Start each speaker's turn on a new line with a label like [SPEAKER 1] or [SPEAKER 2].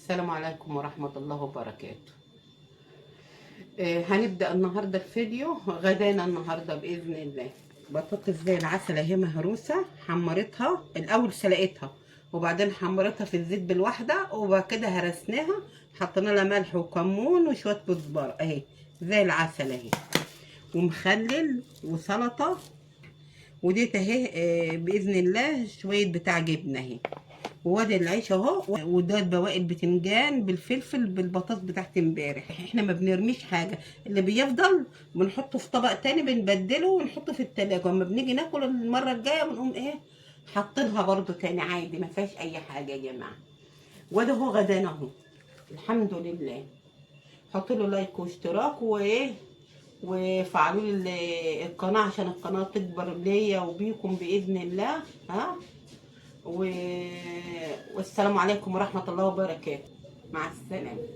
[SPEAKER 1] السلام عليكم ورحمة الله وبركاته. هنبدأ النهاردة الفيديو. غدانا النهاردة بإذن الله بطاطس زي العسل اهي مهروسة، حمرتها الأول، سلقتها وبعدين حمرتها في الزيت بالواحدة، وبعد كده هرسناها، حطينا لها ملح وكمون وشوية كزبرة اهي زي العسل اهي، ومخلل وسلطة، وديت اهي بإذن الله شوية بتاع جبنة اهي، وادي العيش اهو، وده بواقي البتنجان بالفلفل بالبطاطس بتاعت امبارح. احنا ما بنرميش حاجه، اللي بيفضل بنحطه في طبق تاني بنبدله ونحطه في التلاجة، واما بنيجي ناكل المره الجايه بنقوم ايه حاطينها برضو تاني عادي، ما فيهاش اي حاجه يا جماعه. وده هو غدانا اهو الحمد لله. حطوا له لايك واشتراك وايه، وفعلوا لي القناه عشان القناه تكبر ليا وبيكم باذن الله. ها و... والسلام عليكم ورحمة الله وبركاته. مع السلامة.